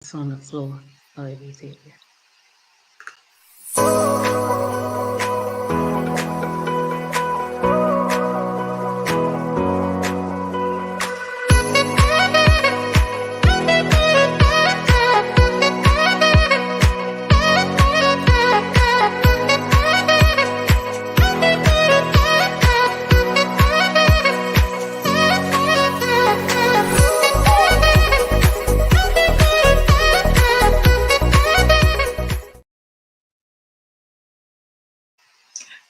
It's on the floor. Oh, it is here.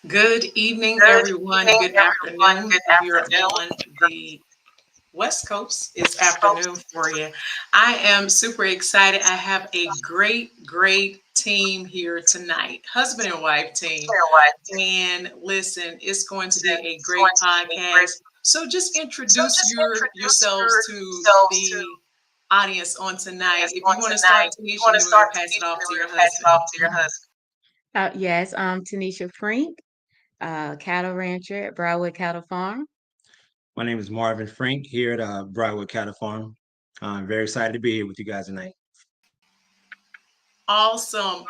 Good evening, everyone. Good afternoon. If you're on the West Coast, it's afternoon for you. I am super excited. I have a great team here tonight, husband and wife team. And listen, it's going to be a great podcast. So just introduce yourselves to the audience on tonight. If you want to start, Tanisha, and then we're going to pass it off to your husband. Yes, I'm Tanisha Frink, cattle rancher at Broadwood Cattle Farm. My name is Marvin Frink here at Briarwood Cattle Farm. I'm very excited to be here with you guys tonight. Awesome.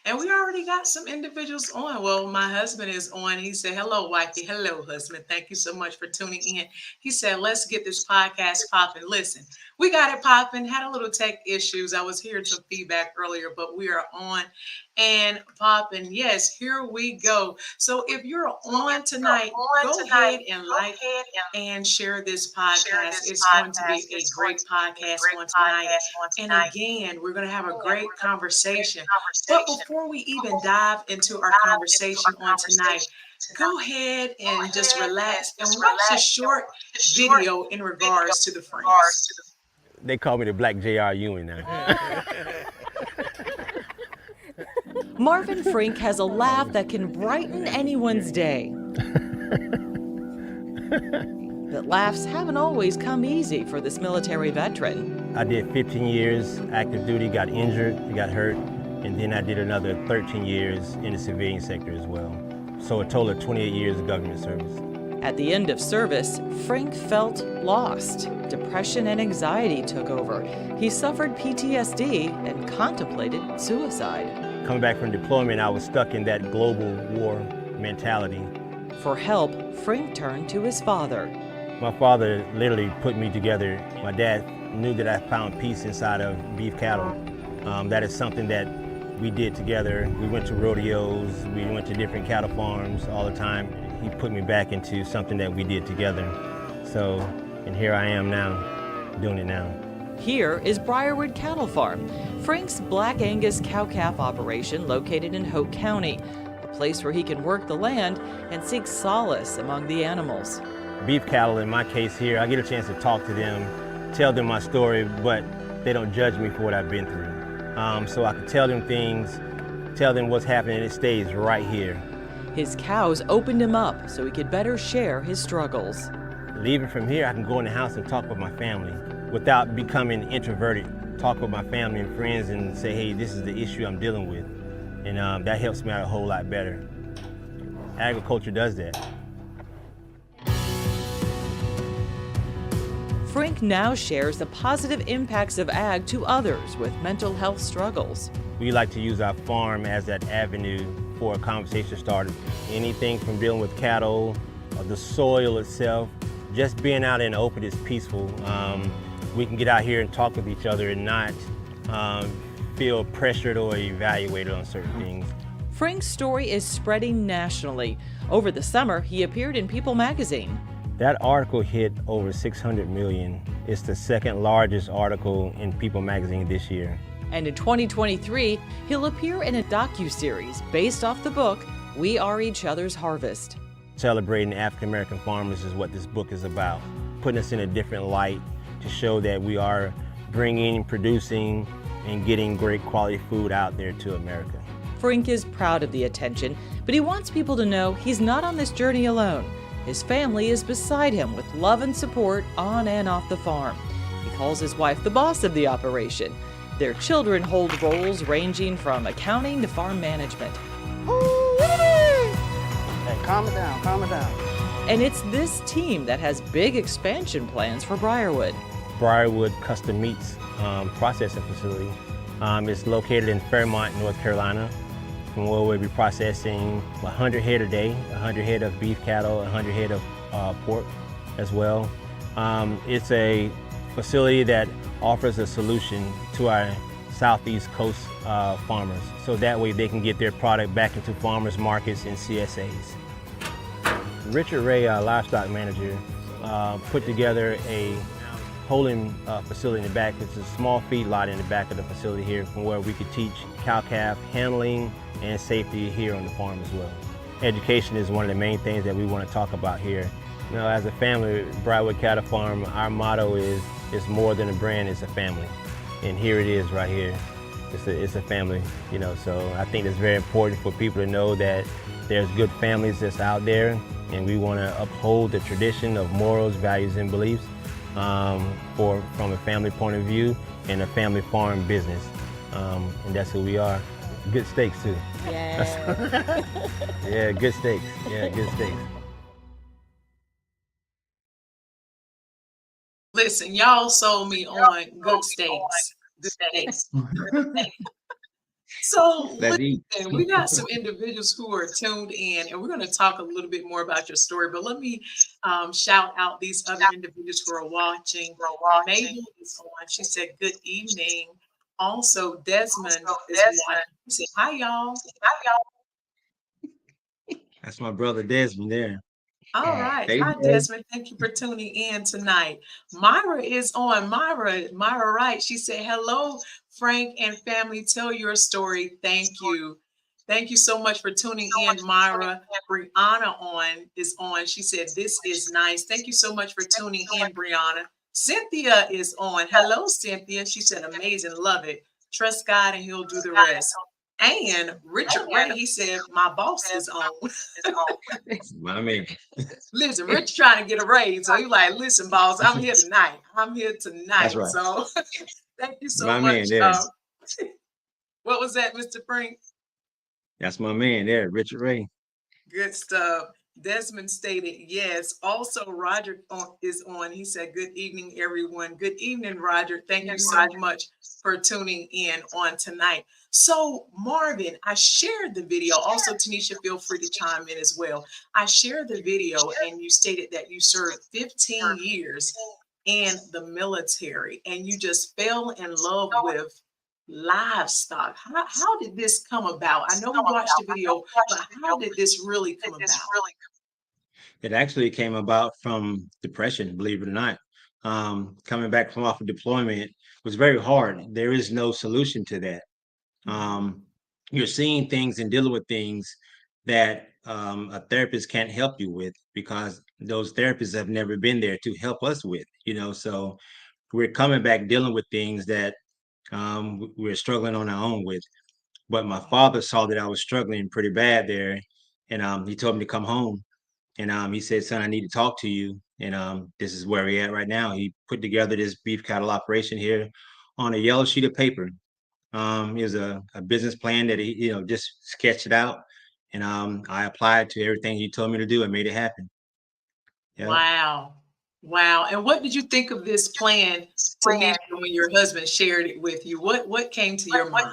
And we already got some individuals on. Well, my husband is on. He said, hello, wifey. Hello, husband. Thank you so much for tuning in. He said, let's get this podcast popping. Listen, we got it popping. Had a little tech issues. I was hearing some feedback earlier, but we are on and popping. Yes, here we go. So if you're on tonight, go ahead and like and share this podcast. It's going to be a great podcast on tonight. And again, we're going to have a great conversation. But before we even dive into our conversation on tonight, go ahead and just relax and watch a short video in regards to the Franks. They call me the Black J.R. Ewing now. Marvin Frink has a laugh that can brighten anyone's day. But laughs haven't always come easy for this military veteran. I did 15 years active duty, got injured, got hurt, and then I did another 13 years in the civilian sector as well. So a total of 28 years of government service. At the end of service, Frink felt lost. Depression and anxiety took over. He suffered PTSD and contemplated suicide. Coming back from deployment, I was stuck in that global war mentality. For help, Frink turned to his father. My father literally put me together. My dad knew that I found peace inside of beef cattle. That is something that we did together. We went to rodeos, we went to different cattle farms all the time. He put me back into something that we did together. So, and here I am now, doing it now. Here is Briarwood Cattle Farm, Frank's Black Angus cow-calf operation located in Hoke County, a place where he can work the land and seek solace among the animals. Beef cattle, in my case here, I get a chance to talk to them, tell them my story, but they don't judge me for what I've been through. So I can tell them things, tell them what's happening, and it stays right here. His cows opened him up so he could better share his struggles. Leaving from here, I can go in the house and talk with my family without becoming introverted. Talk with my family and friends and say, hey, this is the issue I'm dealing with. And that helps me out a whole lot better. Agriculture does that. Frink now shares the positive impacts of ag to others with mental health struggles. We like to use our farm as that avenue for a conversation starter. Anything from dealing with cattle, or the soil itself, just being out in the open is peaceful. We can get out here and talk with each other and not feel pressured or evaluated on certain things. Frank's story is spreading nationally. Over the summer, he appeared in People magazine. That article hit over 600 million. It's the second largest article in People magazine this year. And in 2023, he'll appear in a docuseries based off the book, We Are Each Other's Harvest. Celebrating African-American farmers is what this book is about. Putting us in a different light to show that we are bringing, producing, and getting great quality food out there to America. Frink is proud of the attention, but he wants people to know he's not on this journey alone. His family is beside him with love and support on and off the farm. He calls his wife the boss of the operation. Their children hold roles ranging from accounting to farm management. Hey, calm it down. And it's this team that has big expansion plans for Briarwood. Briarwood Custom Meats processing facility. It's located in Fairmont, North Carolina, from where we'll be processing 100 head a day, 100 head of beef cattle, 100 head of pork as well. It's a facility that offers a solution to our Southeast Coast farmers, so that way they can get their product back into farmers markets and CSAs. Richard Ray, our livestock manager, put together a holding facility in the back. It's a small feedlot in the back of the facility here, from where we could teach cow-calf handling and safety here on the farm as well. Education is one of the main things that we want to talk about here. You know, as a family, Briarwood Cattle Farm, our motto is, it's more than a brand, it's a family. And here it is right here. It's a family, you know, so I think it's very important for people to know that there's good families that's out there, and we want to uphold the tradition of morals, values, and beliefs from a family point of view and a family farm business. And that's who we are. Good steaks too. Yeah. Yeah, good steaks. Yeah, good steaks. Listen, y'all sold me on good steaks. Good steaks. So Let's eat. listen, we got some individuals who are tuned in, and we're going to talk a little bit more about your story. But let me shout out these other individuals who are watching. Mabel is on. She said, "Good evening." Also, Desmond is watching. He said, "Hi, y'all." That's my brother Desmond there. All right. Hey, Hi, Desmond. Thank you for tuning in tonight. Myra is on. Myra Wright. She said, "Hello, Frank and family. Tell your story. Thank you. Thank you so much for tuning in, Myra." Brianna is on. She said, "This is nice. Thank you so much for tuning in, Brianna." Cynthia is on. Hello, Cynthia. She said, "Amazing. Love it. Trust God and he'll do the rest." And Richard Ray, he said, "My boss is on." my man. Listen, Rich trying to get a raise. So he like, "Listen, boss, I'm here tonight. I'm here tonight." That's right. So thank you so My much. man there. What was that, Mr. Frank? That's my man there, Richard Ray. Good stuff. Desmond stated yes. Also, Roger is on. He said, "Good evening, everyone." Good evening, Roger. Thank you so much for tuning in on tonight. So, Marvin, I shared the video. Also, Tanisha, feel free to chime in as well. I shared the video, and you stated that you served 15 years in the military, and you just fell in love with livestock. How did this come about? I know we watched the video, but how did this really come about? It actually came about from depression, believe it or not. Coming back from off of deployment was very hard. There is no solution to that. You're seeing things and dealing with things that a therapist can't help you with, because those therapists have never been there to help us with, you know. So we're coming back dealing with things that we're struggling on our own with. But my father saw that I was struggling pretty bad there, and he told me to come home. And he said, "Son, I need to talk to you." And this is where we're at right now. He put together this beef cattle operation here on a yellow sheet of paper. It was a business plan that he, just sketched it out. And I applied to everything he told me to do and made it happen. Yeah. Wow. Wow. And what did you think of this plan, Tanisha, when your husband shared it with you? What came to your mind?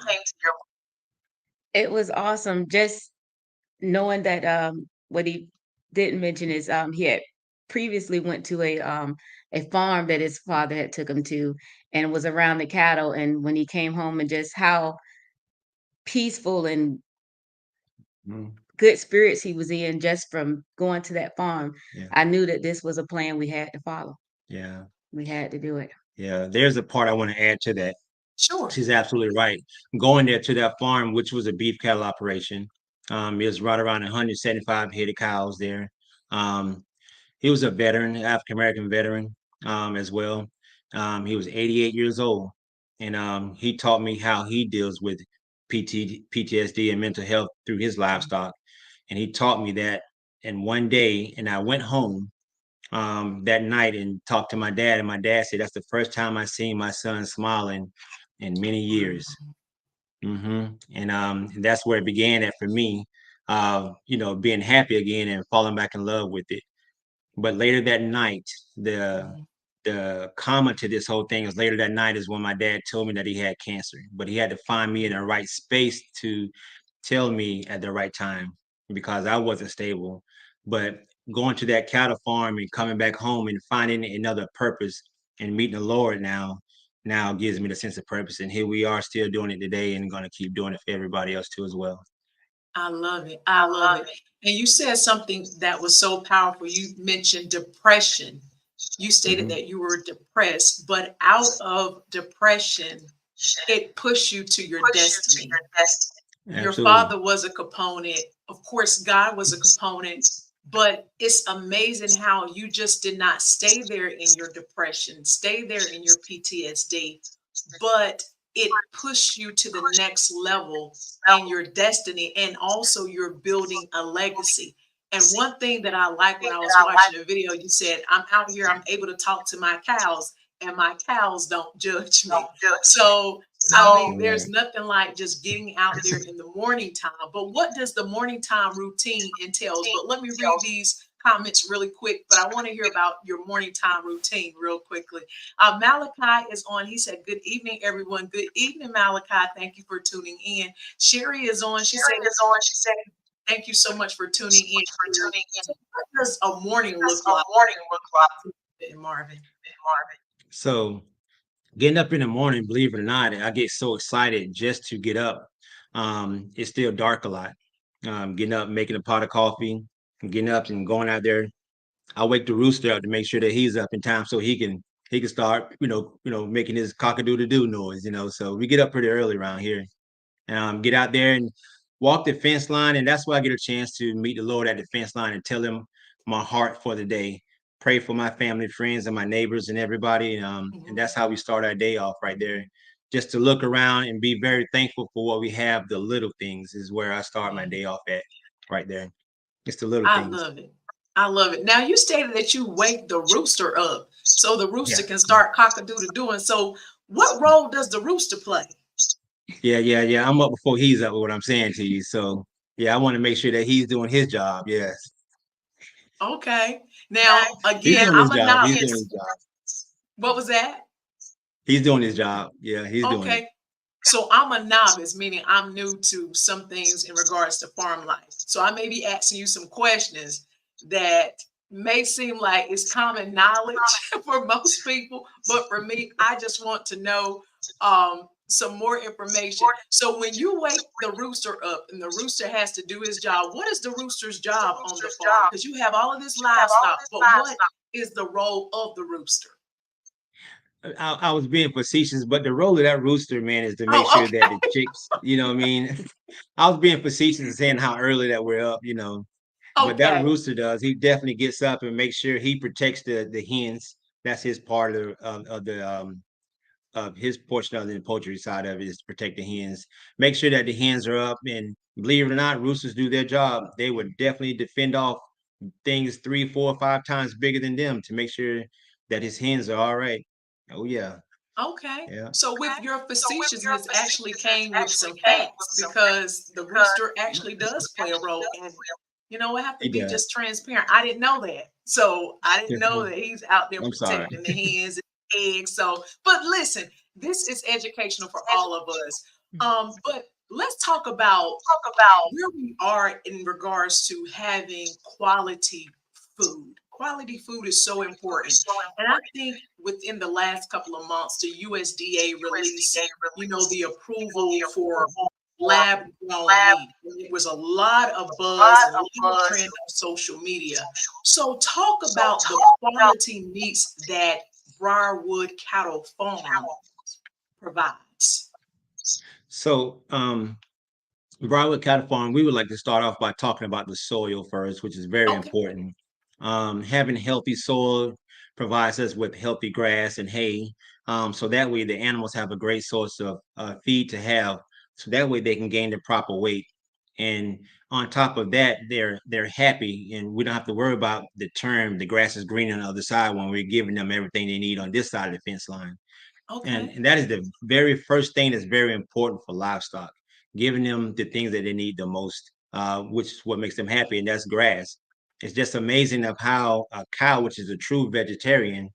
It was awesome just knowing that, what he didn't mention is, he had previously went to a farm that his father had took him to and was around the cattle, and when he came home and just how peaceful and Mm, good spirits he was in just from going to that farm, yeah. I knew that this was a plan we had to follow. Yeah. We had to do it. Yeah. There's a part I want to add to that. Sure. She's absolutely right. Going there to that farm, which was a beef cattle operation, it was right around 175 head of cows there. Um, he was a veteran, African American veteran, as well. He was 88 years old, and he taught me how he deals with PTSD and mental health through his livestock. And he taught me that. And one day, and I went home that night and talked to my dad, and my dad said, "That's the first time I seen my son smiling in many years." And that's where it began at for me, being happy again and falling back in love with it. But later that night, the the comment to this whole thing is later that night is when my dad told me that he had cancer, but he had to find me in the right space to tell me at the right time because I wasn't stable. But going to that cattle farm and coming back home and finding another purpose and meeting the Lord now gives me the sense of purpose. And here we are still doing it today and going to keep doing it for everybody else too as well. I love it. I love it. And you said something that was so powerful. You mentioned depression. You stated Mhm. that you were depressed, but out of depression, it pushed you to your destiny. Your Absolutely. father was a component. Of course, God was a component, but it's amazing how you just did not stay there in your depression, stay there in your PTSD, but it pushed you to the next level in your destiny. And also, you're building a legacy. And one thing that I like when I was watching the video, you said, I'm out here, I'm able to talk to my cows, and my cows don't judge me. So I mean, there's Right. nothing like just getting out there in the morning time. But what does the morning time routine entails? But let me read these comments really quick. But I want to hear about your morning time routine real quickly. Malachi is on. He said, "Good evening, everyone. Good evening, Malachi. Thank you for tuning in." Sherry is on. She said, "Thank you so much for tuning in." So what does a morning look like, Marvin? So getting up in the morning, believe it or not, I get so excited just to get up. It's still dark a lot. Getting up, making a pot of coffee, and getting up and going out there. I wake the rooster up to make sure that he's up in time so he can start, making his cock-a-doodle-doo noise, So we get up pretty early around here. Get out there and walk the fence line. And that's why I get a chance to meet the Lord at the fence line and tell him my heart for the day. Pray for my family, friends, and my neighbors and everybody. And Mhm. that's how we start our day off right there. Just to look around and be very thankful for what we have. The little things is where I start my Yeah. day off at right there. It's the little I things. love it. I love it. Now you stated that you wake the rooster up so the Yeah. rooster can start cock-a-doodle doing. So what role does the rooster play? Yeah. I'm up before he's up with what I'm saying to you. So yeah, I want to make sure that he's doing his job. Yes. Okay. Now He's again, doing his I'm a job. He's doing his novice. job. What was that? He's doing his job. Yeah, he's doing it. Okay. So I'm a novice, meaning I'm new to some things in regards to farm life. So I may be asking you some questions that may seem like it's common knowledge for most people, but for me, I just want to know some more information. So when you wake the rooster up and the rooster has to do his job, what is the rooster's job on the farm? Because you have all of this livestock, but what is the role of the rooster? I was being facetious, but the role of that rooster, man, is to make Oh, sure that the okay. chicks, what I mean? I was being facetious and saying how early that we're up. But that Okay. rooster does. He definitely gets up and makes sure he protects the hens. That's his part of his portion of the poultry side of it is to protect the hens. Make sure that the hens are up, and believe it or not, roosters do their job. They would definitely defend off things 3, 4, 5 times bigger than them to make sure that his hens are all right. Oh yeah, Okay. yeah, So with your facetiousness actually came with some facts because the rooster actually does play a role. And you know, I have to he be does. just transparent. I didn't know that. So I didn't Yes, know ma'am. that he's out there I'm sorry. protecting the hens and eggs. So, but listen, this is educational for all of us. But let's talk about where we are in regards to having quality food. Quality food is so important. And I think within the last couple of months, the USDA released, the approval for lab grown meat. And it was a lot of buzz and a lot of trend on social media. So talk about the quality meats that Briarwood Cattle Farm provides. So, Briarwood Cattle Farm, we would like to start off by talking about the soil first, which is very Okay. important. Having healthy soil provides us with healthy grass and hay. So that way the animals have a great source of feed to have. So that way they can gain the proper weight. And on top of that, they're happy, and we don't have to worry about the term the grass is green on the other side when we're giving them everything they need on this side of the fence line. And, Okay. and that is the very first thing that's very important for livestock, giving them the things that they need the most, which is what makes them happy, and that's grass. It's just amazing of how a cow, which is a true vegetarian,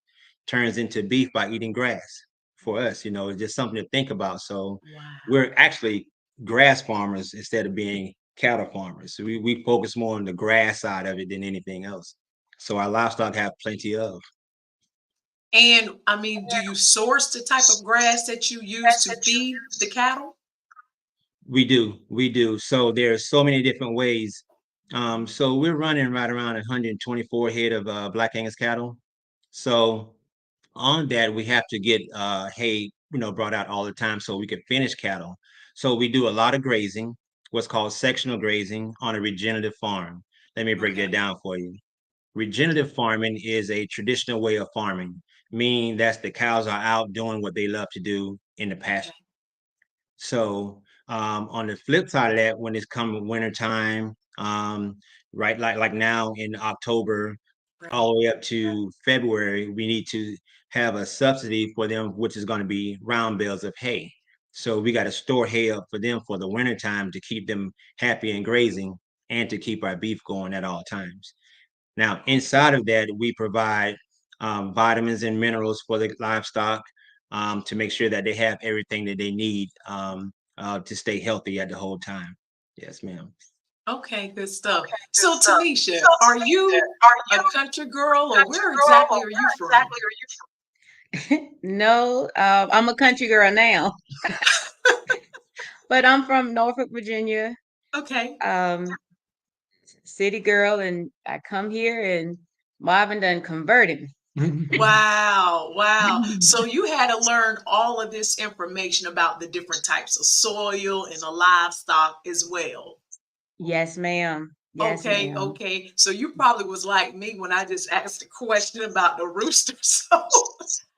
turns into beef by eating grass. For us, it's just something to think about. So Wow. we're actually grass farmers instead of being cattle farmers. So we focus more on the grass side of it than anything else. So our livestock have plenty of. And I mean, do you source the type of grass that you use to feed the cattle? We do. So there's so many different ways. So we're running right around 124 head of Black Angus cattle. So on that, we have to get hay, brought out all the time so we can finish cattle. So we do a lot of grazing, what's called sectional grazing on a regenerative farm. Let me break that Okay. down for you. Regenerative farming is a traditional way of farming, meaning that the cows are out doing what they love to do in the Okay. pasture. So on the flip side of that, when it's come winter time, right, like now in October, Right. all the way up to February, we need to have a subsidy for them, which is going to be round bales of hay. So we got to store hay up for them for the winter time to keep them happy and grazing and to keep our beef going at all times. Now, inside of that, we provide vitamins and minerals for the livestock to make sure that they have everything that they need to stay healthy at the whole time. Yes, ma'am. Okay, good stuff. So, Tanisha, are you a country girl or where exactly are you from? No, I'm a country girl now, but I'm from Norfolk, Virginia, Okay. um, city girl, and I come here and Marvin done converted Wow, wow. So you had to learn all of this information about the different types of soil and the livestock as well. Yes, ma'am. Yes, Okay, ma'am. okay. So you probably was like me when I just asked a question about the rooster. So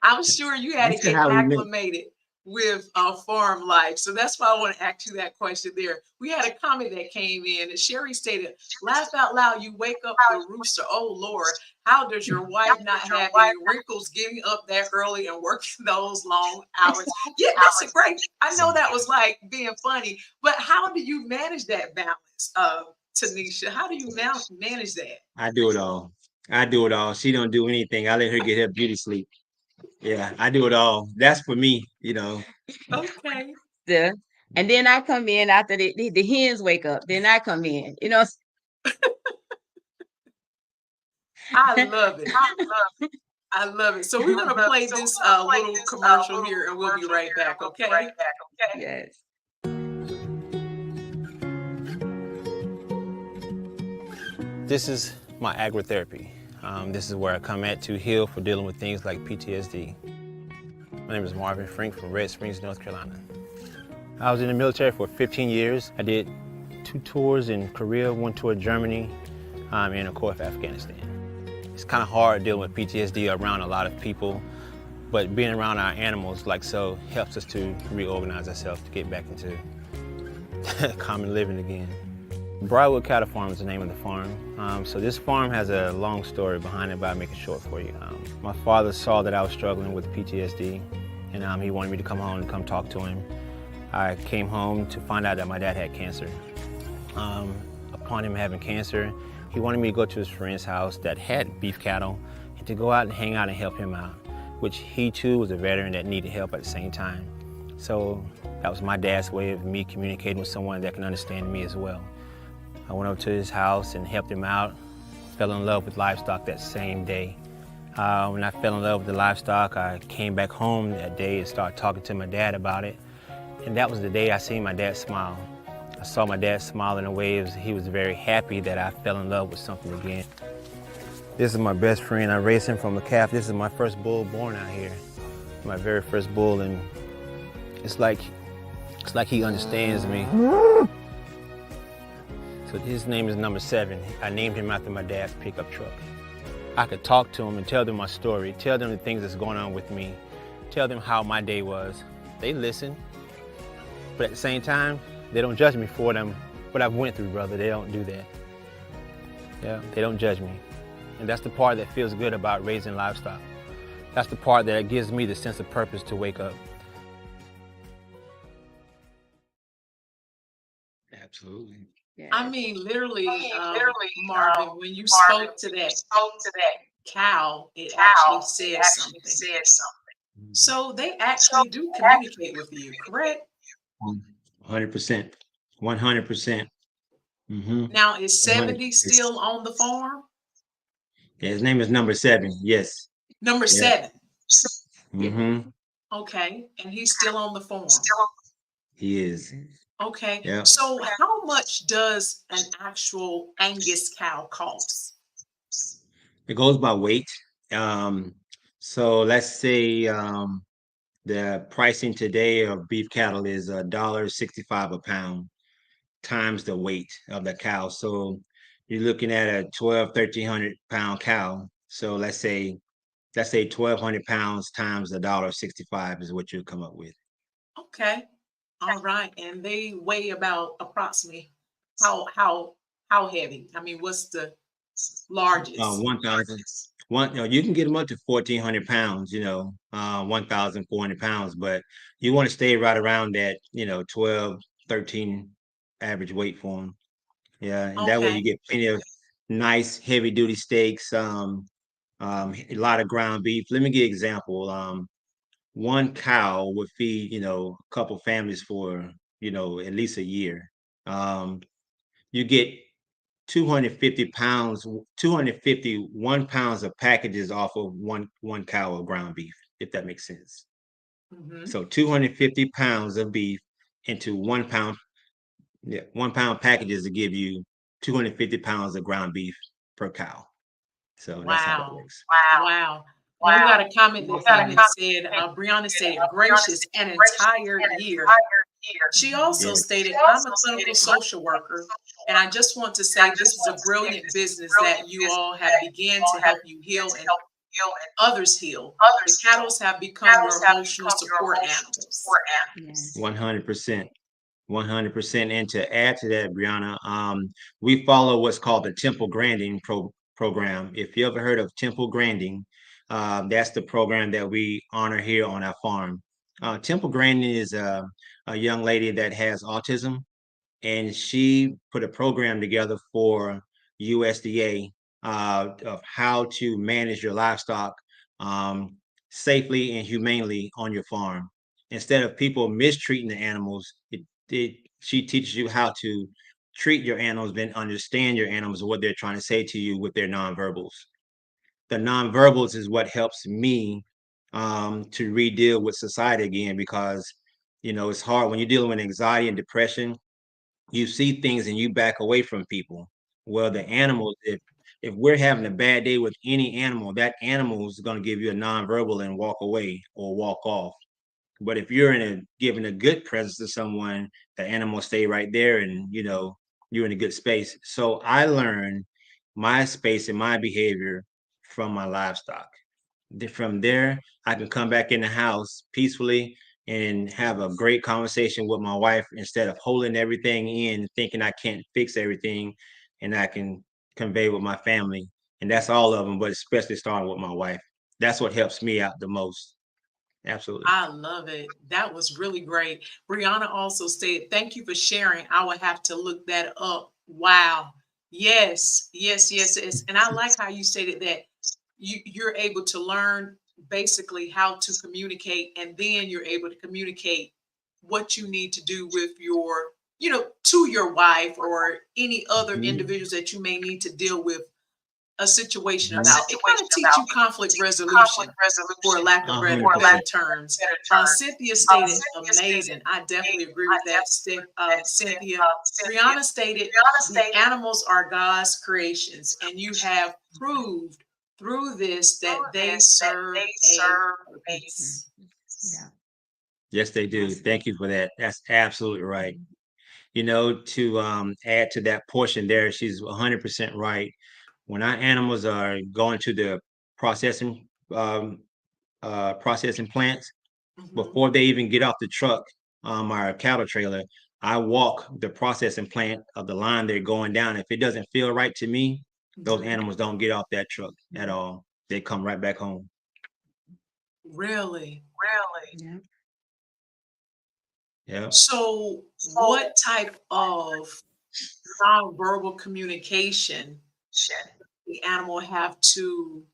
I'm sure you had to That's get how we met. acclimated with farm life. So that's why I want to ask you that question there. We had a comment that came in and Sherry stated, laugh out loud, you wake up the rooster. Oh Lord, how does your wife not have any wrinkles getting up that early and working those long hours? Yeah, that's a great, I know that was like being funny, but how do you manage that balance? Tanisha, how do you manage that? I do it all. I do it all. She don't do anything. I let her get her beauty sleep. Yeah, I do it all. That's for me. Okay. The, and then I come in after the hens wake up. Then I come in. I love it. I love it. So we're going to play this little commercial here and we'll be right back, okay? Yes. This is my AgriTherapy. This is where I come at to heal for dealing with things like PTSD. My name is Marvin Frink from Red Springs, North Carolina. I was in the military for 15 years. I did 2 tours in Korea, 1 tour in Germany, and of course Afghanistan. It's kind of hard dealing with PTSD around a lot of people, but being around our animals like so helps us to reorganize ourselves to get back into common living again. Briarwood Cattle Farm is the name of the farm. So this farm has a long story behind it, but I'll make it short for you. My father saw that I was struggling with PTSD, and he wanted me to come home and come talk to him. I came home to find out that my dad had cancer. Upon him having cancer, he wanted me to go to his friend's house that had beef cattle and to go out and hang out and help him out, which he too was a veteran that needed help at the same time. So that was my dad's way of me communicating with someone that can understand me as well. I went over to his house and helped him out, fell in love with livestock that same day. When I fell in love with the livestock, I came back home that day and started talking to my dad about it. And that was the day I seen my dad smile. I saw my dad smile in a way he was very happy that I fell in love with something again. This is my best friend. I raised him from a calf. This is my first bull born out here, my very first bull, and it's like he understands me. So his name is number 7. I named him after my dad's pickup truck. I could talk to him and tell them my story, tell them the things that's going on with me, tell them how my day was. They listen, but at the same time, they don't judge me for what I've went through, brother. They don't do that. Yeah, they don't judge me. And that's the part that feels good about raising livestock. That's the part that gives me the sense of purpose to wake up. Absolutely. I Yes. mean, literally, Marvin, when you spoke to that cow, it actually says something. Mhm. So they actually do communicate with you, correct? 100%. 100%. Mm-hmm. Now, is 70 100%. still on the farm? Yeah, his name is number 7. Yes. Number Yeah. 7. Mm-hmm. Okay. And he's still on the farm. He is. Okay. Yeah. So how much does an actual Angus cow cost? It goes by weight. Um, so let's say the pricing today of beef cattle is $1.65 a pound times the weight of the cow. So you're looking at a 1,300 pound cow. So let's say 1,200 pounds times $1.65 is what you'll come up with. Okay. All right. And they weigh about approximately how heavy? I mean, what's the largest? 1,000. You can get them up to 1,400 pounds, 1,400 pounds, but you want to stay right around that, 12, 13 average weight for them. Yeah, and that way you Okay. get plenty of nice heavy duty steaks, a lot of ground beef. Let me give you an example. One cow would feed, a couple families for, at least a year. You get 250 pounds, 251 pounds of packages off of one cow of ground beef, if that makes sense. Hmm. So 250 pounds of beef into 1 pound, yeah, 1 pound packages to give you 250 pounds of ground beef per cow. So that's how that Wow. works. Wow. And we got a comment that came and Mhm. said, Brianna stated, gracious, an entire year. She also Yes. stated, I'm a clinical social worker, and I just want to say this is a brilliant business that you all have began to help you heal and others heal. The cattle have become your emotional support animals. Yes. 100%. 100%. And to add to that, Brianna, we follow what's called the Temple Granding program. If you ever heard of Temple Granding, that's the program that we honor here on our farm. Temple Granding is a young lady that has autism, and she put a program together for USDA of how to manage your livestock um, safely and humanely on your farm. Instead of people mistreating the animals, she teaches you how to treat your animals and understand your animals and what they're trying to say to you with their nonverbals. The nonverbals is what helps me to re-deal with society again, because it's hard when you're dealing with anxiety and depression. You see things and you back away from people. Well, the animals, if we're having a bad day with any animal, that animal is going to give you a nonverbal and walk away or walk off. But if you're giving a good presence to someone, the animal stay right there, and you're in a good space. So I learned my space and my behavior from my livestock. From there, I can come back in the house peacefully and have a great conversation with my wife instead of holding everything in, thinking I can't fix everything, and I can convey with my family. And that's all of them, but especially starting with my wife. That's what helps me out the most. Absolutely. I love it. That was really great. Brianna also stated, thank you for sharing. I will have to look that up. Wow. Yes, yes, yes, yes. And I like how you stated that you're able to learn basically how to communicate, and then you're able to communicate what you need to do with your, to your wife or any other Mhm. individuals that you may need to deal with a situation Mhm. about. It kind of teach you conflict resolution, for lack of better 100%. terms. Cynthia stated, amazing. I definitely agree with that, Cynthia. Brianna stated, the animals are God's creations, and you have proved through this that they serve a Mm. purpose. Yeah. Yes, they do. Awesome. Thank you for that. That's absolutely right. To add to that portion there, she's 100% right. When our animals are going to the processing processing plants, Mhm. before they even get off the truck, our cattle trailer, I walk the processing plant of the line they're going down. If it doesn't feel right to me, those Mhm. animals don't get off that truck at all. They come right back home. Really? Yeah. Yeah. So, what type of nonverbal communication the animal have to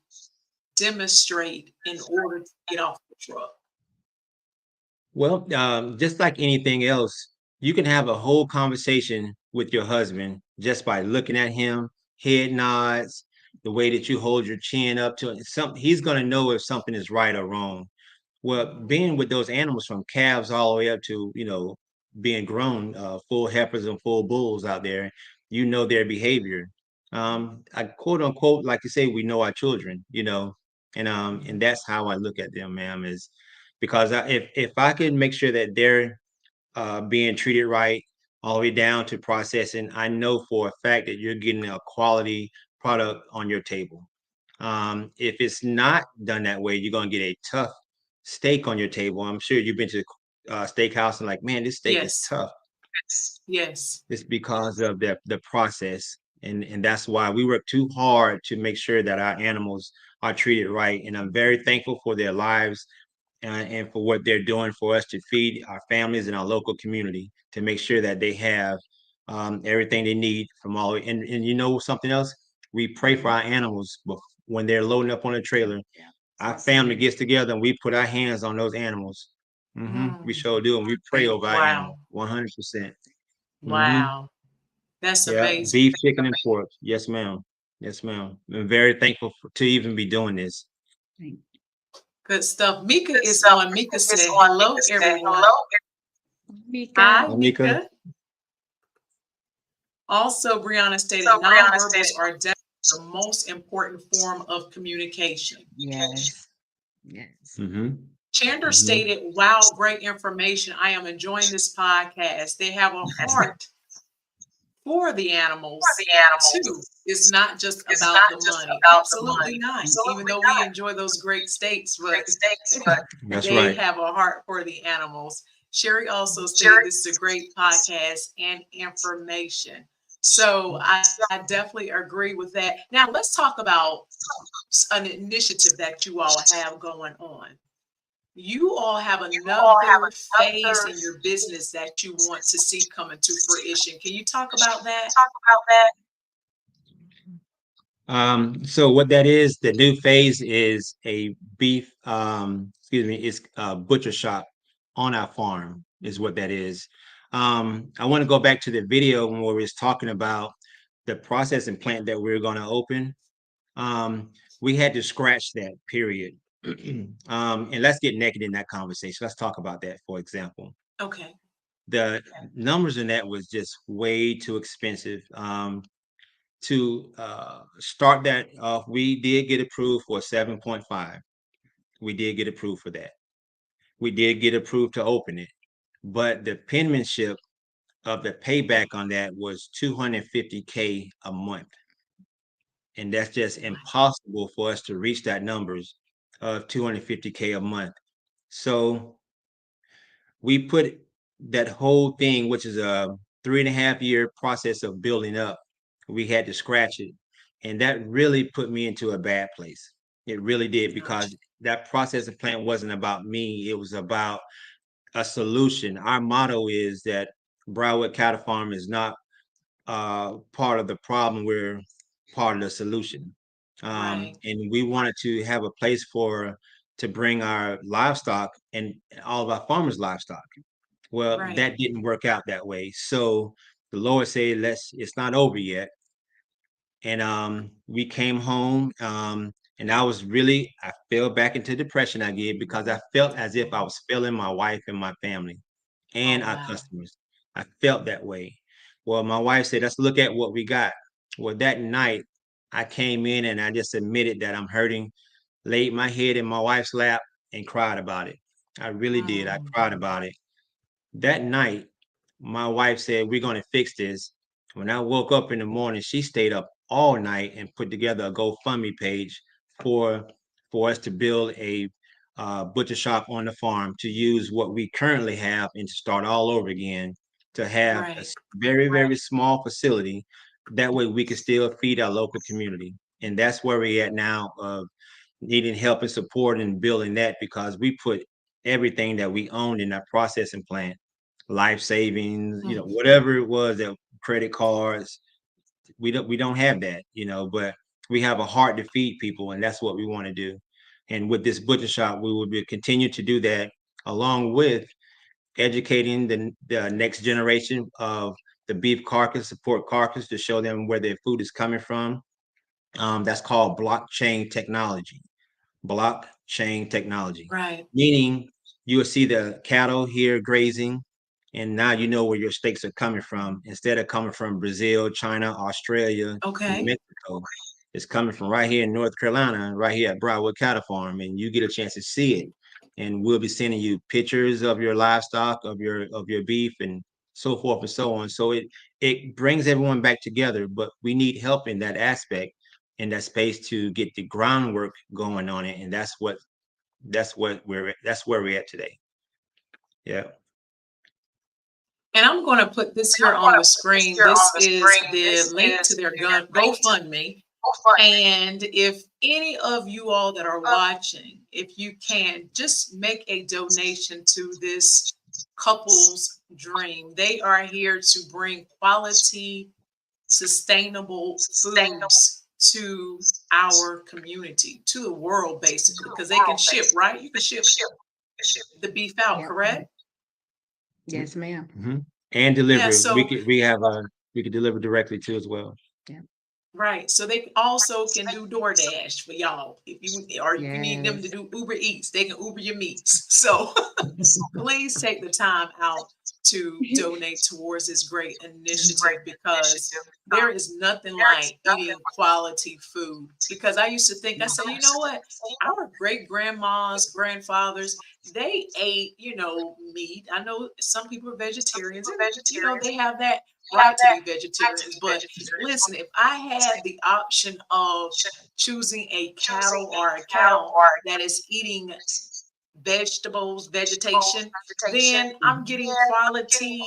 demonstrate in order to get off the truck? Well, just like anything else, you can have a whole conversation with your husband just by looking at him, head nods, the way that you hold your chin up to it. He's going to know if something is right or wrong. Well, being with those animals from calves all the way up to, being grown, full heifers and full bulls out there, their behavior. I quote unquote, like you say, we know our children, and that's how I look at them, ma'am, is because if I can make sure that they're being treated right all the way down to processing, I know for a fact that you're getting a quality product on your table. If it's not done that way, you're going to get a tough steak on your table. I'm sure you've been to the steakhouse and like, man, this steak is Yes. tough. Yes. It's because of the process, and that's why we work too hard to make sure that our animals are treated right. And I'm very thankful for their lives and for what they're doing for us to feed our families and our local community to make sure that they have everything they need from all. And you know something else, we pray for our animals when they're loading up on a trailer. Yeah. Our family gets together and we put our hands on those animals. We Mm. sure do, and we pray over our animals Wow. 100%. hmm Wow. That's Yeah, amazing. beef, chicken, and pork. Yes, ma'am. Yes, ma'am. I'm very thankful to even be doing this. Thank Good stuff. Mika is on. Mika said, hello, everyone. you, Hi, Mika. Amika. Mika. Also, Brianna stated nonverbals are definitely the most important form of communication. Yes. Yes. hmm Chander hmm stated, wow, great information. I am enjoying this podcast. They have a heart for the animals too. It's not just about the money. Absolutely not. Even though we enjoy those great steaks, but That's they right. have a heart for the animals. Sherry also stated this is a great podcast and information. So I definitely agree with that. Now let's talk about an initiative that you all have going on. You all have another phase in your business that you want to see come into fruition. Can you talk about that? So what that is, the new phase is a beef, is a butcher shop on our farm is what that is. I want to go back to the video when we was talking about the processing plant that we are going to open. We had to scratch that period. And let's get naked in that conversation. Let's talk about that, for example. Okay. The numbers in that was just way too expensive. To start that off, we did get approved for 7.5. We did get approved for that. We did get approved to open it, but the penmanship of the payback on that was 250K a month, and that's just impossible for us to reach that numbers of 250K a month. So we put that whole thing, which is a 3.5 year process of building up, we had to scratch it. And that really put me into a bad place. It really did, Gotcha. because that processing plant wasn't about me. It was about a solution. Our motto is that Broward Cattle Farm is not part of the problem. We're part of the solution. Right. And we wanted to have a place to bring our livestock and all of our farmers' livestock. Well, Right. that didn't work out that way. So the Lord said, it's not over yet. And we came home, and I fell back into depression again because I felt as if I was failing my wife and my family and Oh, our wow. customers. I felt that way. Well, my wife said, let's look at what we got. Well, that night I came in and I just admitted that I'm hurting, laid my head in my wife's lap and cried about it. I really did. I Mm. cried about it. That night, my wife said, we're going to fix this. When I woke up in the morning, she stayed up all night and put together a GoFundMe page for for us to build a butcher shop on the farm, to use what we currently have and to start all over again, to have a Right. very, very small facility. That way we can still feed our local community. And that's where we're at now, of needing help and support in building that, because we put everything that we owned in that processing plant, life savings, Mm. whatever it was, that credit cards, we don't have that, but we have a heart to feed people, and that's what we want to do. And with this butcher shop, we will be continue to do that, along with educating the next generation of the beef carcass, the pork carcass, to show them where their food is coming from. That's called blockchain technology. Blockchain technology, Right. meaning you will see the cattle here grazing, and now you know where your steaks are coming from. Instead of coming from Brazil, China, Australia, and Okay. Mexico, it's coming from right here in North Carolina, right here at Broadwood Cattle Farm, and you get a chance to see it. And we'll be sending you pictures of your livestock, of your beef, and so forth and so on. So it brings everyone back together, but we need help in that aspect, in that space, to get the groundwork going on it, and that's where we're at today. Yeah. And I'm going to put this here on the screen. This is the link to their GoFundMe. And if any of you all that are watching, if you can just make a donation to this couple's dream. They are here to bring quality, sustainable foods to our community, to the world, basically, because they can ship, right? You can ship the beef out, Yep. correct? Yes, ma'am. Mm-hmm. And Yeah, deliver. so We could deliver directly too as well. Yeah. right. So they also can do DoorDash for y'all. If you, or if you need them to Yes. do Uber Eats, they can Uber your meats. So please take the time out to donate towards this great initiative, because there is nothing like eating quality food. Because I used to think, I said, you know what? Our great grandmas, grandfathers, they ate, meat. I know some people are vegetarians, and they have that right to be vegetarians. But listen, if I had the option of choosing a cattle or a cow that is eating vegetables, vegetation, then I'm getting quality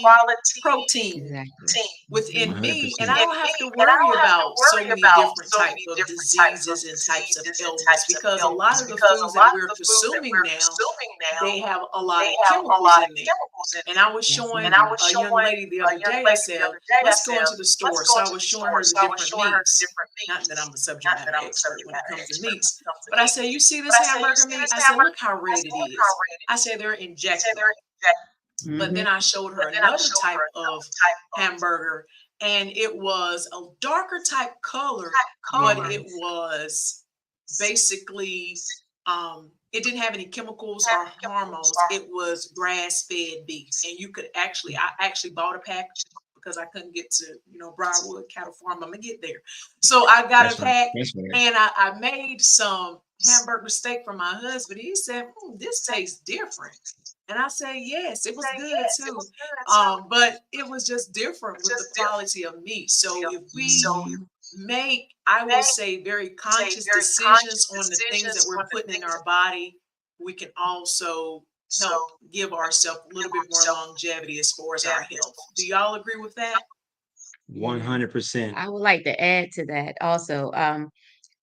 protein Exactly. within me, and 100%. I don't have to worry about so many different type of diseases and types of ailments, because a lot of the foods that we're consuming now, they have a lot of chemicals in there. And I was Yes, showing ma'am. a young lady the other day, I said, let's go into the store. So I was showing her the different meats. Not that I'm a subject matter expert when it comes to meats, but I said, you see this hamburger meat? I said, look how red it is. I said, they're injecting it. But Mm-hmm. then I showed her another type of hamburger, and it was a darker type color, but it Yes. was basically it didn't have any chemicals or hormones. It was grass-fed beef, and you could I actually bought a pack because I couldn't get to Briarwood Cattle Farm. I'm gonna get there, so I got a That's right. pack, That's right. and I made some hamburger steak for my husband. He said, "This tastes different." And I say, yes, it was good too. But it was just different with the quality of meat. So if we Mm-hmm. make, I will say, very conscious decisions on the things that we're putting in our body, we can also help give ourselves a little bit more longevity as far as our health. Do y'all agree with that? 100%. I would like to add to that also.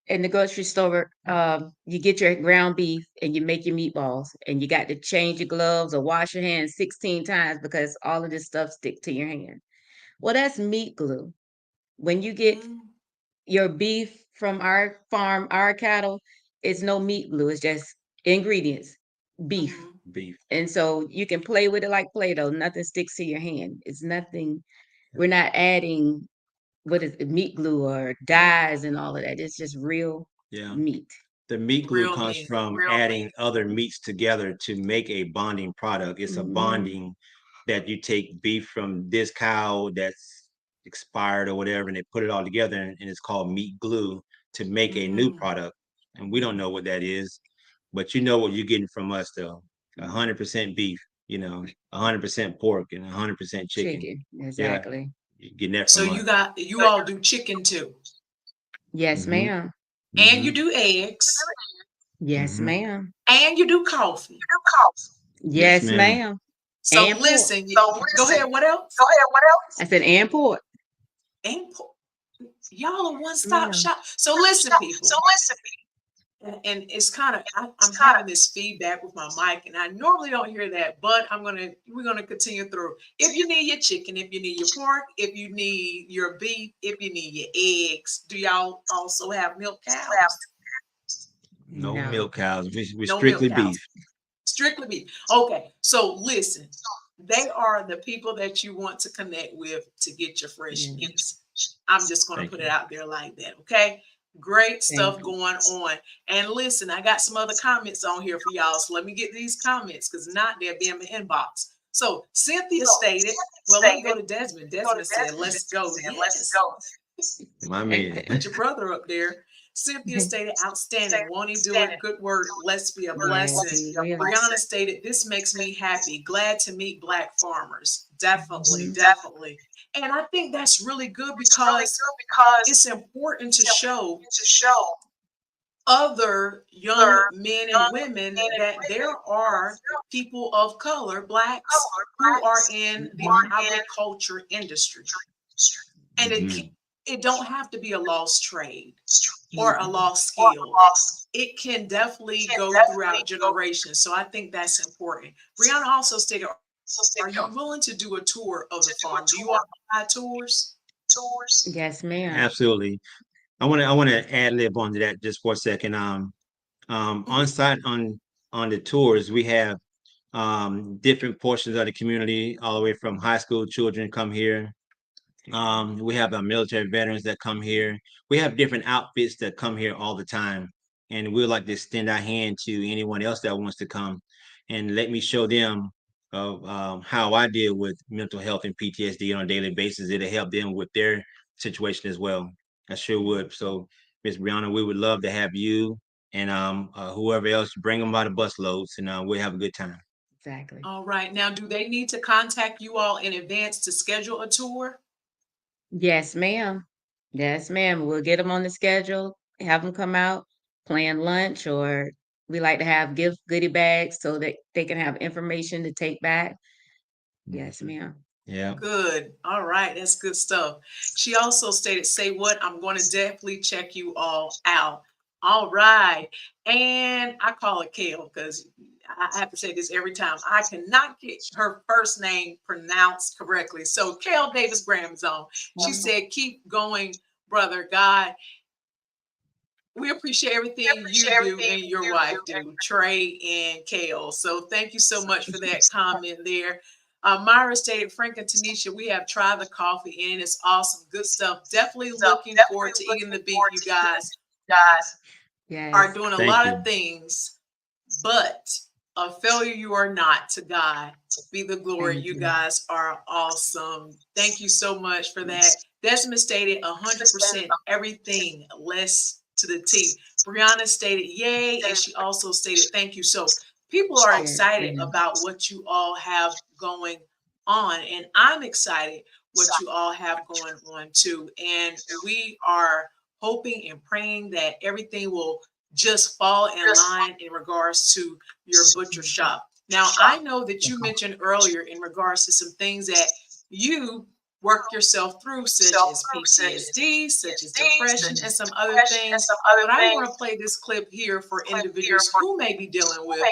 In the grocery store, you get your ground beef and you make your meatballs, and you got to change your gloves or wash your hands 16 times because all of this stuff stick to your hand. Well, that's meat glue. When you get Mm, your beef from our farm, our cattle, it's no meat glue. It's just ingredients, beef. mhm. Beef. And so you can play with it like Play-Doh. Nothing sticks to your hand. It's nothing. We're not adding what is it, meat glue or dyes and all of that. It's just real Yeah. meat. The meat glue Real comes meat. from adding other meats together to make a bonding product. It's a Hmm. bonding that you take beef from this cow that's expired or whatever, and they put it all together, and it's called meat glue to make a new Mm, product. And we don't know what that is, but you know what you're getting from us though. 100% beef, 100% pork, and 100% chicken. Chicken, Yeah, exactly. you're getting that so from us. you all do chicken too, Yes, Hmm. ma'am. and you Hmm. do eggs, Yes, Hmm. ma'am. and you do coffee. Yes, Yes, ma'am. ma'am. So And pork. listen, go ahead. What else? I said and pork. And y'all are one Yes, stop ma'am. shop. So listen, people, and it's kind of I'm having this feedback with my mic, and I normally don't hear that, but we're gonna continue through. If you need your chicken, if you need your pork, if you need your beef, if you need your eggs, do y'all also have milk cows? No No. milk cows. We No milk strictly cows. beef. Strictly beef. Okay, so listen, they are the people that you want to connect with to get your fresh Yeah. meats. I'm just going to Thank put you. it out there like that. Okay. Great Thank stuff you. going on. And listen, I got some other comments on here for y'all. So let me get these comments because not they'll be in my inbox. So Cynthia stated, well, let me go to Desmond. Desmond said, let's go. Yes. My man. Put your brother up there. Cynthia stated, outstanding. Won't he do it? Good work. Let's be a Yes, blessing. he will. Brianna stated, this makes me happy. Glad to meet Black farmers. Definitely, Mhm. definitely. And I think that's really good because it's important to show other young men and women that there are people of color, Blacks, who are in the Mhm. agriculture industry. And Mhm. it don't have to be a lost trade or a Mhm. lost skill. It can definitely go throughout generations. So I think that's important. Brianna also stated, are you willing to do a tour of the farm? Do you all provide tours? Yes, ma'am. Absolutely. I want to add lib onto that just for a second. On Mhm. site on the tours, we have different portions of the community, all the way from high school children come here. We have our military veterans that come here. We have different outfits that come here all the time, and we like to extend our hand to anyone else that wants to come and let me show them of how I deal with mental health and PTSD on a daily basis. It'll help them with their situation as well. I sure would. So, Miss Brianna, we would love to have you and whoever else. Bring them by the bus loads, and we'll have a good time. Exactly. All right. Now, do they need to contact you all in advance to schedule a tour? Yes, ma'am. Yes, ma'am. We'll get them on the schedule, have them come out, plan lunch, or we like to have gift goodie bags so that they can have information to take back. Yes, Mhm. ma'am. Yeah. Good. All right. That's good stuff. She also stated, say what? I'm going to definitely check you all out. All right. And I call it Kale because I have to say this every time. I cannot get her first name pronounced correctly. So Kale Davis Graham is on. She Mhm. said, keep going, brother God. We appreciate everything you do and your wife do, Trey and Kale. So thank you so much for that comment there. Myra stated, Frank and Tanisha, we have tried the coffee and it's awesome. Good stuff. Definitely looking forward to eating the beef. You guys are Yes. doing a Thank lot you. of things, but a failure you are not. To God be the glory. Thank You you. guys are awesome. Thank you so much for that. Desmond stated 100% everything, less to the T. Brianna stated yay, and she also stated thank you. So people are Yes, excited ma'am. about what you all have going on, and I'm excited what you all have going on too. And we are hoping and praying that everything will just fall in line in regards to your butcher shop. Now, I know that you mentioned earlier in regards to some things that you work yourself through, such as PTSD, such as depression, and some other things. But I want to play this clip here for individuals who may be dealing with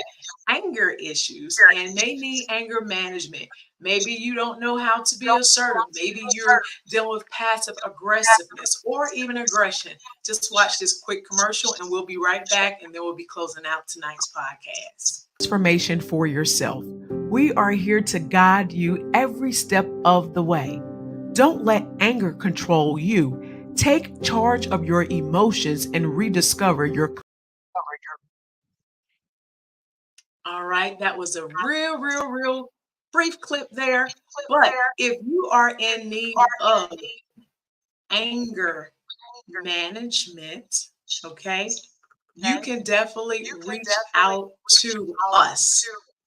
anger issues and may need anger management. Maybe you don't know how to be assertive. Maybe you're dealing with passive aggressiveness or even aggression. Just watch this quick commercial and we'll be right back and then we'll be closing out tonight's podcast. Transformation for yourself. We are here to guide you every step of the way. Don't let anger control you. Take charge of your emotions and rediscover your. All right, that was a real brief clip there. But if you are in need of anger management, okay, you can definitely reach out to us.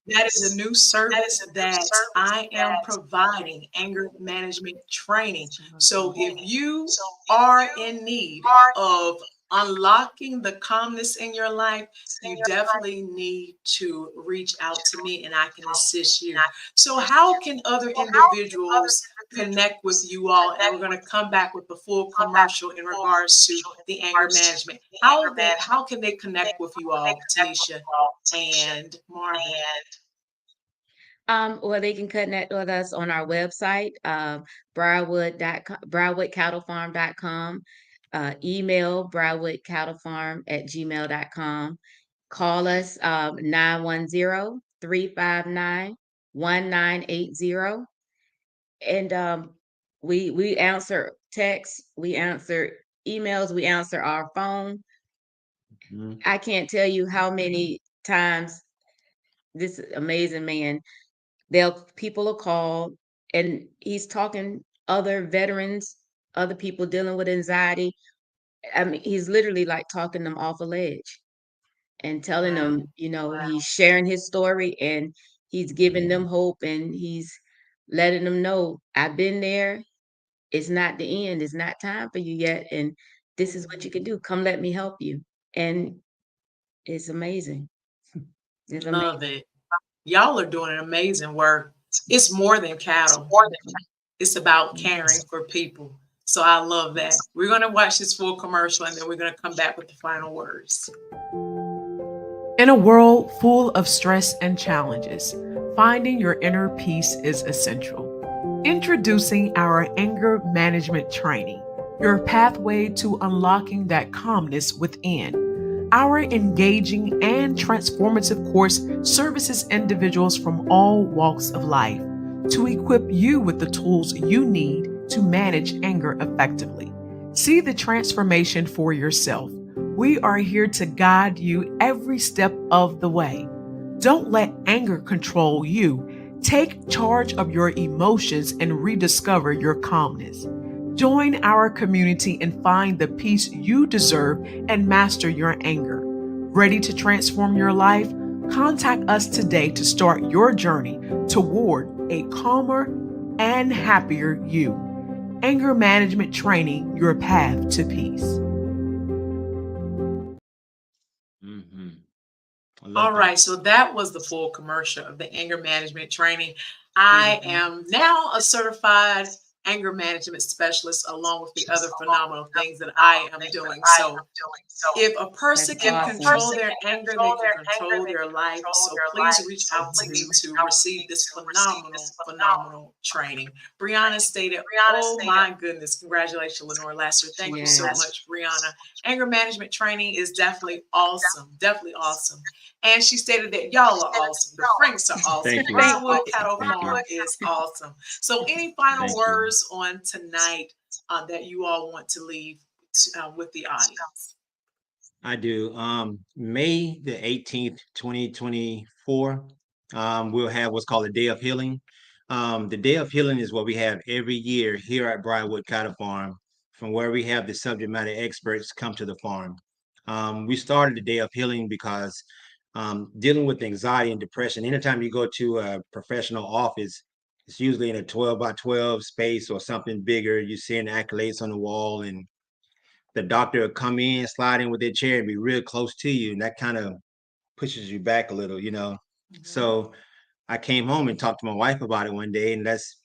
That is a new service that I am providing, anger management training. So if you are in need of unlocking the calmness in your life, you definitely need to reach out to me and I can assist you. So, how can other individuals connect with you all? And we're going to come back with the full commercial in regards to the anger management. How can they connect with you all, Tanisha and Marvin? Or they can connect with us on our website, briarwoodcattlefarm.com. email briarwoodcattlefarm@gmail.com. Call us 910-359-1980. And we answer texts, we answer emails, we answer our phone. Mhm. I can't tell you how many times this amazing man, people will call and he's talking other veterans, other people dealing with anxiety. I mean, he's literally like talking them off a ledge and telling Wow. them, Wow. he's sharing his story and he's giving them hope and he's letting them know, I've been there. It's not the end. It's not time for you yet. And this is what you can do. Come let me help you. And it's amazing. It's Love amazing. it. Y'all are doing an amazing work. It's more than cattle. It's about caring for people. So I love that. We're going to watch this full commercial and then we're going to come back with the final words. In a world full of stress and challenges, finding your inner peace is essential. Introducing our anger management training, your pathway to unlocking that calmness within. Our engaging and transformative course services individuals from all walks of life to equip you with the tools you need to manage anger effectively. See the transformation for yourself. We are here to guide you every step of the way. Don't let anger control you. Take charge of your emotions and rediscover your calmness. Join our community and find the peace you deserve and master your anger. Ready to transform your life? Contact us today to start your journey toward a calmer and happier you. Anger management training, your path to peace. Mhm. I All love that. right, so that was the full commercial of the anger management training. I Mhm. am now a certified anger management specialist, along with the other phenomenal things that I am doing. So, if a That's person can awesome. control their anger, they can control their life. So please reach out to me to receive this phenomenal, phenomenal training. Brianna stated, oh my goodness, congratulations, Lenore Lasser. Thank you so Yes. much, Brianna. Anger management training is definitely awesome, definitely awesome. And she stated that y'all are awesome. The Franks are awesome. Thank you. Briarwood Cattle Thank you. Farm is awesome. So, any final Thank you. words on tonight that you all want to leave with the audience? I do. May the 18th, 2024, we'll have what's called a Day of Healing. The Day of Healing is what we have every year here at Briarwood Cattle Farm, from where we have the subject matter experts come to the farm. We started the Day of Healing because dealing with anxiety and depression, anytime you go to a professional office, it's usually in a 12 by 12 space or something bigger. You're seeing accolades on the wall, and the doctor will come in, slide in with their chair and be real close to you. And that kind of pushes you back a little. Mhm. So I came home and talked to my wife about it one day, and let's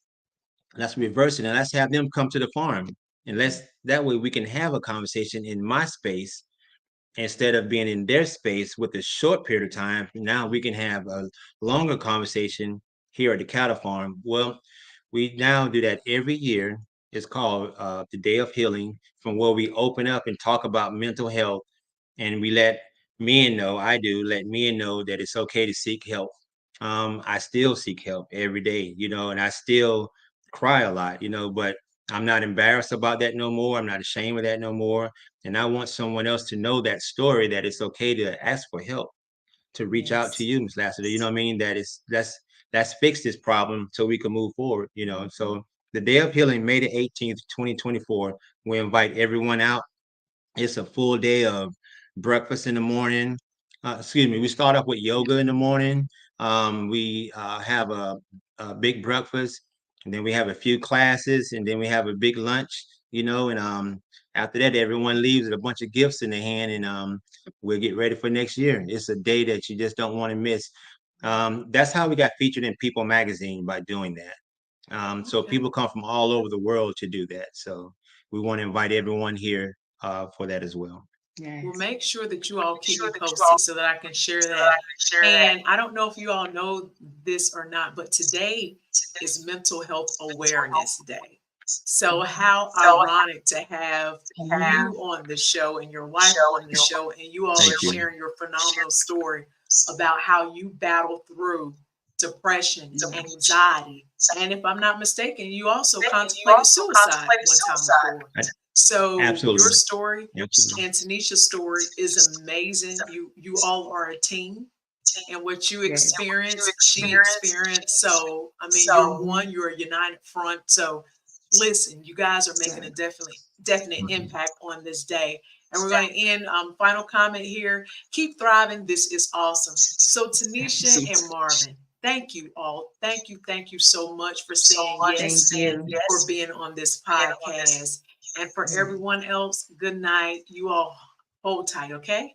reverse it and let's have them come to the farm. And let's that way we can have a conversation in my space instead of being in their space with a short period of time. Now we can have a longer conversation here at the cattle farm. Well, we now do that every year. It's called the Day of Healing, from where we open up and talk about mental health, and we let men know. I do let men know that it's okay to seek help. I still seek help every day, and I still cry a lot, but I'm not embarrassed about that no more. I'm not ashamed of that no more. And I want someone else to know that story, that it's okay to ask for help, to reach out to Yes. you, Miss Lassiter. You know what I mean? That is let's fix this problem so we can move forward. So the Day of Healing, May the 18th, 2024, we invite everyone out. It's a full day of breakfast in the morning. Excuse me. We start off with yoga in the morning. We have a big breakfast, and then we have a few classes, and then we have a big lunch. And after that, everyone leaves with a bunch of gifts in their hand, and we'll get ready for next year. It's a day that you just don't want to miss. That's how we got featured in People Magazine, by doing that. So Okay. people come from all over the world to do that. So we want to invite everyone here for that as well. Well, Yes. make sure that you all keep me posted so that I can share that. And I don't know if you all know this or not, but today is Mental Health Awareness Day. So how ironic to have you on the show and your wife on the show, and you all Thank are you. sharing your phenomenal story about how you battle through depression, anxiety, and if I'm not mistaken, you also contemplated suicide one time before. I- So your Absolutely. story Absolutely. and Tanisha's story is amazing. You all are a team, and what you Yes. experience, she experienced. So I mean, you're one, you're a united front. So listen, you guys are making a Right. definite impact on this day. And we're going to end, final comment here. Keep thriving. This is awesome. So Tanisha and Marvin, thank you all. Thank you so much for saying Thank yes, you. for being on this podcast. And for everyone else, good night. You all hold tight, okay?